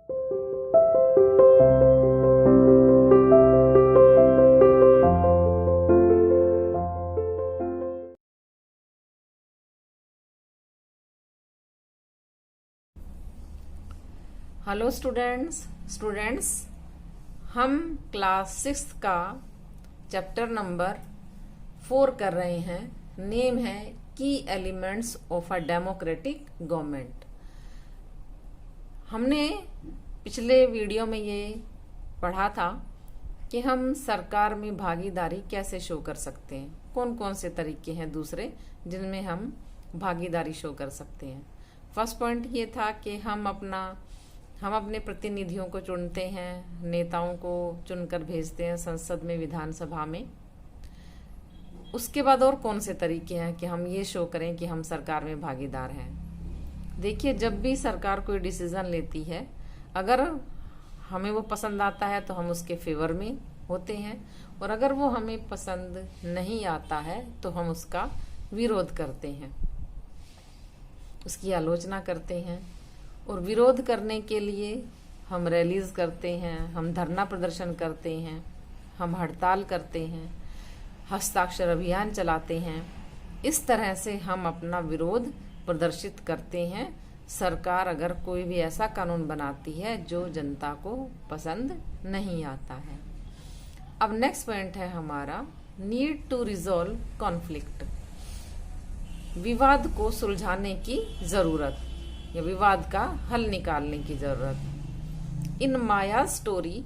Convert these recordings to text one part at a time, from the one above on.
Hello students हम class 6 का chapter number 4 कर रहे हैं। नेम है की elements of a democratic government. हमने पिछले वीडियो में ये पढ़ा था कि हम सरकार में भागीदारी कैसे शो कर सकते हैं, कौन कौन से तरीके हैं दूसरे जिनमें हम भागीदारी शो कर सकते हैं। फर्स्ट पॉइंट ये था कि हम अपने प्रतिनिधियों को चुनते हैं, नेताओं को चुनकर भेजते हैं संसद में, विधानसभा में। उसके बाद और कौन से तरीके हैं कि हम ये शो करें कि हम सरकार में भागीदार हैं। देखिए, जब भी सरकार कोई डिसीजन लेती है, अगर हमें वो पसंद आता है तो हम उसके फेवर में होते हैं, और अगर वो हमें पसंद नहीं आता है तो हम उसका विरोध करते हैं, उसकी आलोचना करते हैं। और विरोध करने के लिए हम रैलीज करते हैं, हम धरना प्रदर्शन करते हैं, हम हड़ताल करते हैं, हस्ताक्षर अभियान चलाते हैं। इस तरह से हम अपना विरोध प्रदर्शित करते हैं सरकार अगर कोई भी ऐसा कानून बनाती है जो जनता को पसंद नहीं आता है। अब नेक्स्ट पॉइंट है हमारा नीड टू रिजॉल्व कॉन्फ्लिक्ट। विवाद को सुलझाने की जरूरत या विवाद का हल निकालने की जरूरत। In Maya story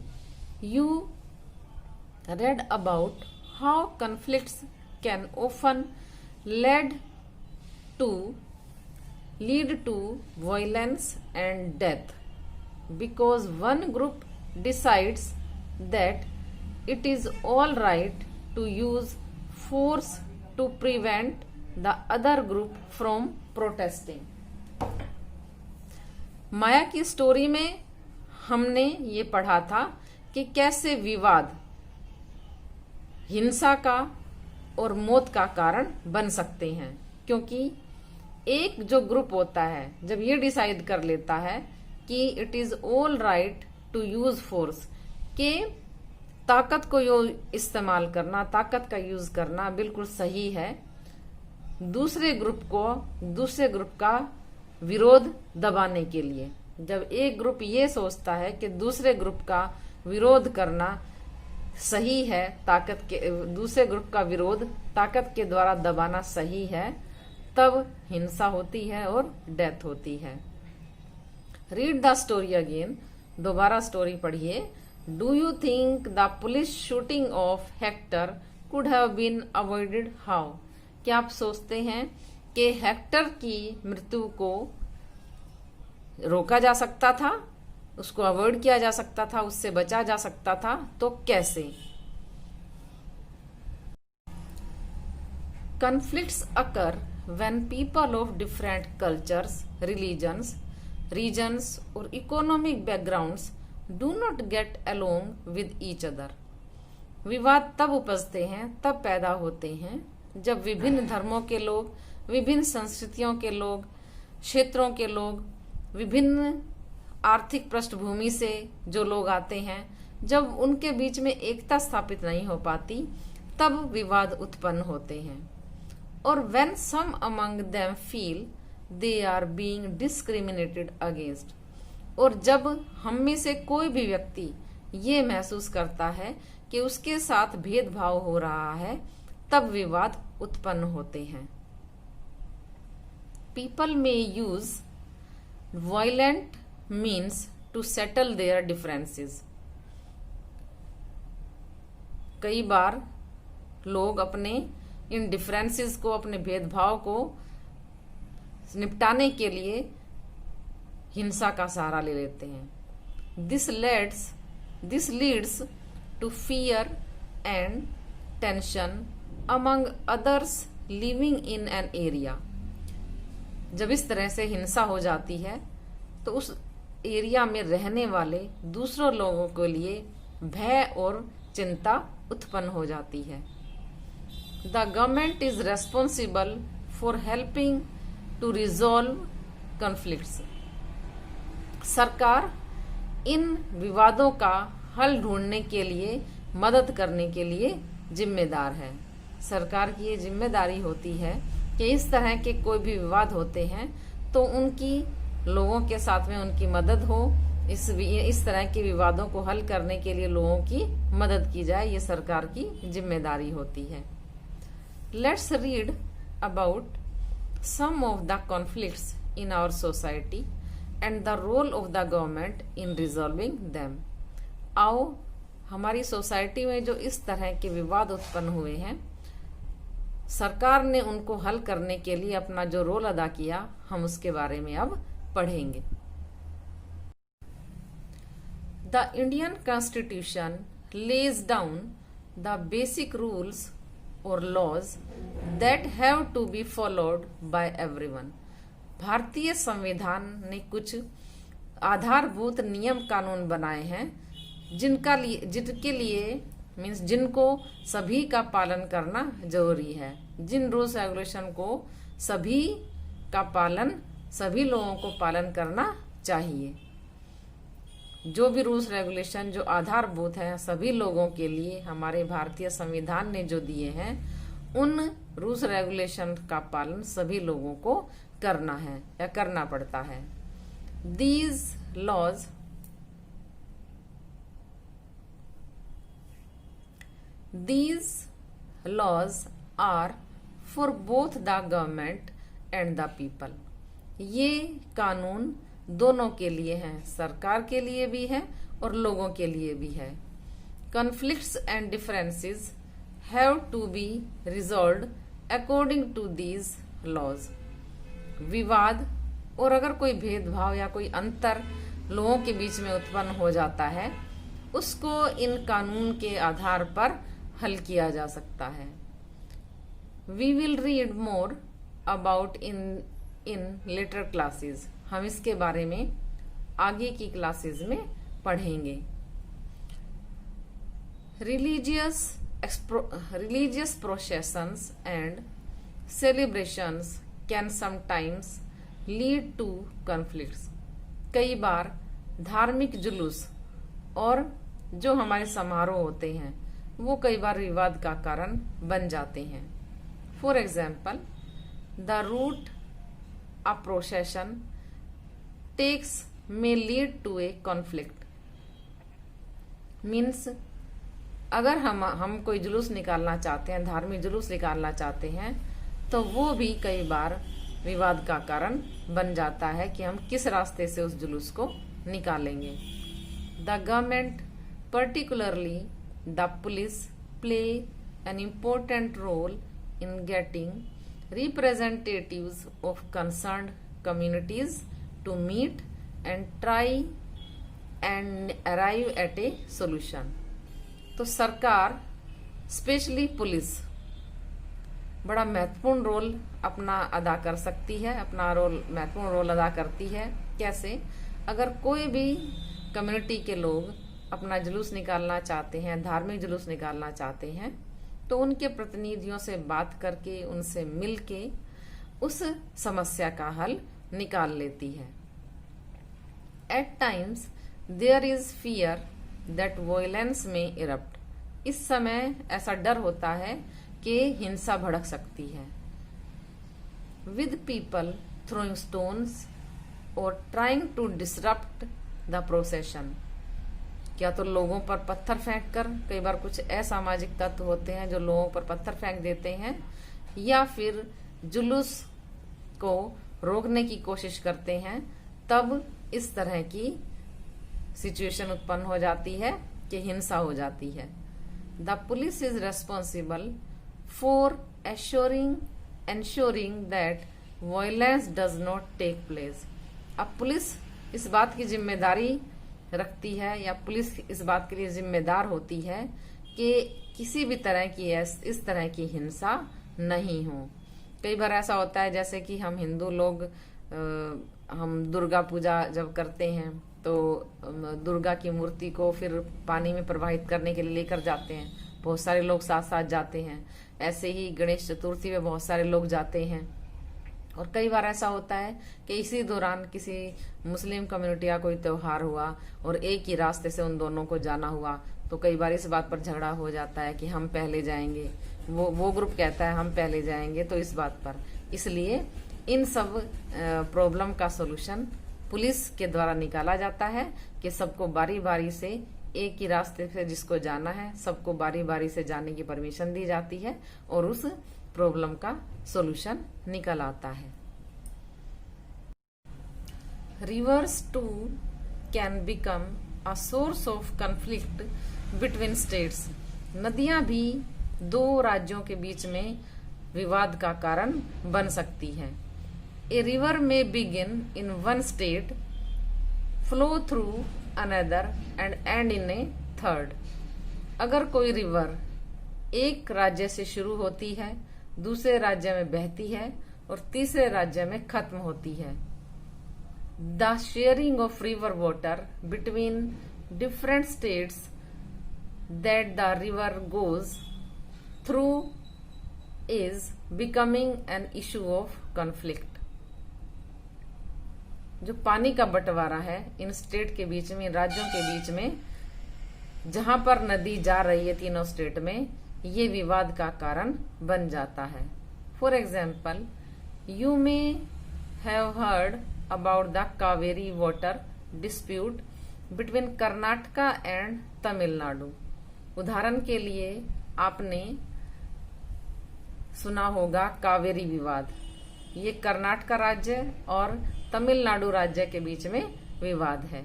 you read about how conflicts can often lead to violence and death because one group decides that it is all right to use force to prevent the other group from protesting. Maya की story में हमने ये पढ़ा था कि कैसे विवाद हिंसा का और मौत का कारण बन सकते हैं, क्योंकि एक जो ग्रुप होता है जब ये डिसाइड कर लेता है कि it is all right to use force, के ताकत को इस्तेमाल करना, ताकत का यूज करना बिल्कुल सही है, दूसरे ग्रुप का विरोध दबाने के लिए। जब एक ग्रुप ये सोचता है कि दूसरे ग्रुप का विरोध करना सही है, दूसरे ग्रुप का विरोध ताकत के द्वारा दबाना सही है, तब हिंसा होती है और डेथ होती है। Read the story again. दोबारा स्टोरी पढ़िए। Do you think the police shooting of Hector could have been avoided? How? क्या आप सोचते हैं कि हेक्टर की मृत्यु को रोका जा सकता था, उसको अवॉइड किया जा सकता था, उससे बचा जा सकता था? तो कैसे? Conflicts occur when people of different cultures, religions, regions और economic backgrounds do not get along with each other. विवाद तब उपजते हैं, तब पैदा होते हैं जब विभिन्न धर्मों के लोग, विभिन्न संस्कृतियों के लोग, क्षेत्रों के लोग, विभिन्न आर्थिक पृष्ठभूमि से जो लोग आते हैं, जब उनके बीच में एकता स्थापित नहीं हो पाती, तब विवाद उत्पन्न होते हैं। और when some among them feel they are being discriminated against, और जब हम में से कोई भी व्यक्ति ये महसूस करता है कि उसके साथ भेदभाव हो रहा है, तब विवाद उत्पन्न होते हैं। People may use violent means to settle their differences. कई बार लोग अपने इन डिफरेंसेस को, अपने भेदभाव को निपटाने के लिए हिंसा का सहारा ले लेते हैं। This leads to fear and tension among others living in an area. जब इस तरह से हिंसा हो जाती है तो उस एरिया में रहने वाले दूसरों लोगों के लिए भय और चिंता उत्पन्न हो जाती है। The government is responsible for helping to resolve conflicts. सरकार इन विवादों का हल ढूंढने के लिए, मदद करने के लिए जिम्मेदार है। सरकार की ये जिम्मेदारी होती है कि इस तरह के कोई भी विवाद होते हैं तो उनकी, लोगों के साथ में उनकी मदद हो, इस तरह के विवादों को हल करने के लिए लोगों की मदद की जाए, ये सरकार की जिम्मेदारी होती है। Let's read about some of the conflicts in our society and the role of the government in resolving them। आओ हमारी सोसाइटी में जो इस तरह के विवाद उत्पन्न हुए हैं, सरकार ने उनको हल करने के लिए अपना जो रोल अदा किया, हम उसके बारे में अब पढ़ेंगे। The Indian Constitution lays down the basic rules or laws that have to be followed by everyone। भारतीय संविधान ने कुछ आधारभूत नियम कानून बनाए हैं जिनके लिए मीन्स जिनको सभी का पालन करना जरूरी है। जिन रूल्स रेगुलेशन को सभी का पालन, सभी लोगों को पालन करना चाहिए। जो भी रूल्स रेगुलेशन जो आधारभूत है सभी लोगों के लिए, हमारे भारतीय संविधान ने जो दिए हैं, उन रूल्स रेगुलेशन का पालन सभी लोगों को करना है या करना पड़ता है। These laws are for both the government and the people। ये कानून दोनों के लिए हैं, सरकार के लिए भी है और लोगों के लिए भी है। Conflicts and differences have to be resolved according to these laws। विवाद और अगर कोई भेदभाव या कोई अंतर लोगों के बीच में उत्पन्न हो जाता है, उसको इन कानून के आधार पर हल किया जा सकता है। We will read more about in later classes। हम इसके बारे में आगे की क्लासेस में पढ़ेंगे। Religious processions and celebrations can sometimes lead to conflicts। कई बार धार्मिक जुलूस और जो हमारे समारोह होते हैं वो कई बार विवाद का कारण बन जाते हैं। For example, the route a procession takes may lead to a conflict। Means अगर हम कोई जुलूस निकालना चाहते हैं, धार्मिक जुलूस निकालना चाहते हैं, तो वो भी कई बार विवाद का कारण बन जाता है कि हम किस रास्ते से उस जुलूस को निकालेंगे। The government, particularly the police, play an important role in getting representatives of concerned communities to meet and try and arrive at a solution। तो सरकार, स्पेशली पुलिस, बड़ा महत्वपूर्ण रोल अपना अदा कर सकती है, महत्वपूर्ण रोल अदा करती है। कैसे? अगर कोई भी कम्युनिटी के लोग अपना जुलूस निकालना चाहते हैं, धार्मिक जुलूस निकालना चाहते हैं, तो उनके प्रतिनिधियों से बात करके, उनसे मिलके उस समस्या का हल निकाल लेती है। At times there is fear that violence may erupt। इस समय ऐसा डर होता है कि हिंसा भड़क सकती है। With people throwing stones or trying to disrupt the procession। क्या तो लोगों पर पत्थर फेंक कर, कई बार कुछ असामाजिक तत्व होते हैं जो लोगों पर पत्थर फेंक देते हैं, या फिर जुलूस को रोकने की कोशिश करते हैं, तब इस तरह की सिचुएशन उत्पन्न हो जाती है कि हिंसा हो जाती है। The police is responsible for ensuring that violence does not take place। अब पुलिस इस बात की जिम्मेदारी रखती है, या पुलिस इस बात के लिए जिम्मेदार होती है कि किसी भी तरह की इस तरह की हिंसा नहीं हो। कई बार ऐसा होता है, जैसे कि हम हिंदू लोग हम दुर्गा पूजा जब करते हैं तो दुर्गा की मूर्ति को फिर पानी में प्रवाहित करने के लिए लेकर जाते हैं, बहुत सारे लोग साथ साथ जाते हैं। ऐसे ही गणेश चतुर्थी में बहुत सारे लोग जाते हैं और कई बार ऐसा होता है कि इसी दौरान किसी मुस्लिम कम्युनिटी का कोई त्योहार हुआ और एक ही रास्ते से उन दोनों को जाना हुआ, तो कई बार इस बात पर झगड़ा हो जाता है कि हम पहले जाएंगे, वो ग्रुप कहता है हम पहले जाएंगे, तो इस बात पर। इसलिए इन सब प्रॉब्लम का सॉल्यूशन पुलिस के द्वारा निकाला जाता है कि सबको बारी बारी से एक ही रास्ते से जिसको जाना है सबको बारी बारी से जाने की परमिशन दी जाती है और उस प्रॉब्लम का सॉल्यूशन निकल आता है। Rivers too can become a source of conflict between states. नदियां भी दो राज्यों के बीच में विवाद का कारण बन सकती हैं। ए रिवर में begin in one state, flow through another and and in A third. अगर कोई रिवर एक राज्य से शुरू होती है, दूसरे राज्य में बहती है और तीसरे राज्य में खत्म होती है। The sharing of river water between different states that the river goes through is becoming an issue of conflict. जो पानी का बंटवारा है इन स्टेट के बीच में, राज्यों के बीच में, जहां पर नदी जा रही है तीनों स्टेट में, ये विवाद का कारण बन जाता है। For example, you may have heard about the Kaveri water dispute between Karnataka and Tamil Nadu. उदाहरण के लिए आपने सुना होगा कावेरी विवाद। ये कर्नाटका राज्य और तमिलनाडु राज्य के बीच में विवाद है।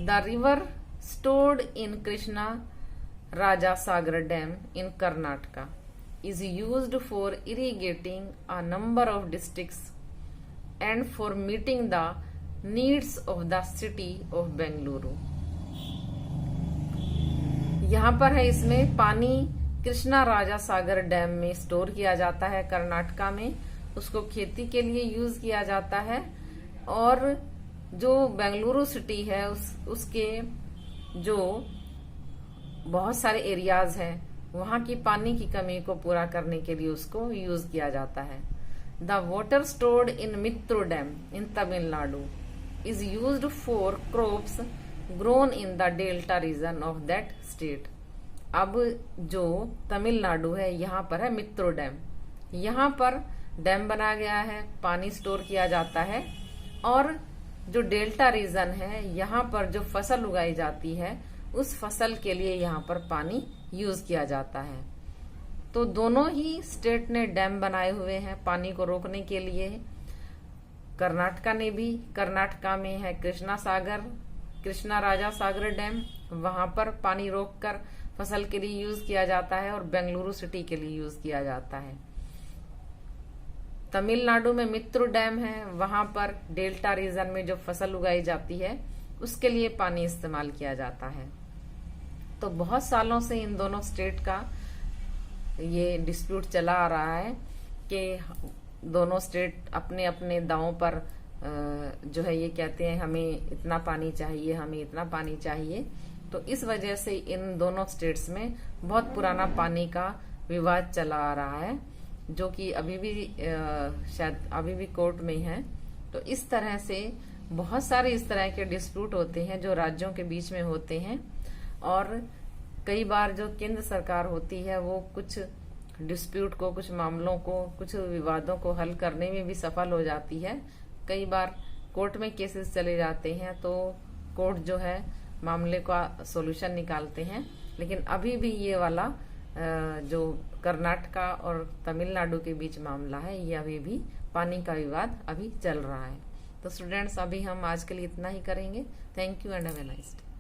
The river stored in Krishna Raja Sagar dam in Karnataka is used for irrigating a number of districts and for meeting the needs of the city of Bengaluru। यहाँ पर है इसमें पानी कृष्णा राजा सागर डैम में स्टोर किया जाता है कर्नाटका में, उसको खेती के लिए यूज किया जाता है और जो बेंगलुरु सिटी है उसके जो बहुत सारे एरियाज हैं वहां की पानी की कमी को पूरा करने के लिए उसको यूज किया जाता है। The water stored in Mettur dam in Tamil Nadu is used for crops grown in the delta region of that state. अब जो तमिलनाडु है यहाँ पर है मित्रो डैम, यहाँ पर डैम बना गया है, पानी स्टोर किया जाता है और जो डेल्टा रीजन है यहाँ पर जो फसल उगाई जाती है उस फसल के लिए यहाँ पर पानी यूज किया जाता है। तो दोनों ही स्टेट ने डैम बनाए हुए हैं पानी को रोकने के लिए। कर्नाटका ने भी, कर्नाटका में है कृष्णा राजा सागर डैम, वहां पर पानी रोककर फसल के लिए यूज किया जाता है और बेंगलुरु सिटी के लिए यूज किया जाता है। तमिलनाडु में मित्रो डैम है, वहां पर डेल्टा रीजन में जो फसल उगाई जाती है उसके लिए पानी इस्तेमाल किया जाता है। तो बहुत सालों से इन दोनों स्टेट का ये डिस्प्यूट चला आ रहा है कि दोनों स्टेट अपने अपने दांवों पर जो है ये कहते हैं हमें इतना पानी चाहिए, हमें इतना पानी चाहिए। तो इस वजह से इन दोनों स्टेट्स में बहुत पुराना पानी का विवाद चला आ रहा है जो कि अभी भी शायद अभी भी कोर्ट में है। तो इस तरह से बहुत सारे इस तरह के डिस्प्यूट होते हैं जो राज्यों के बीच में होते हैं और कई बार जो केंद्र सरकार होती है वो कुछ डिस्प्यूट को, कुछ मामलों को, कुछ विवादों को हल करने में भी सफल हो जाती है। कई बार कोर्ट में केसेस चले जाते हैं तो कोर्ट जो है मामले का सॉल्यूशन निकालते हैं। लेकिन अभी भी ये वाला जो कर्नाटका और तमिलनाडु के बीच मामला है ये अभी भी पानी का विवाद अभी चल रहा है। तो स्टूडेंट्स अभी हम आज के लिए इतना ही करेंगे। Thank you and have a nice day.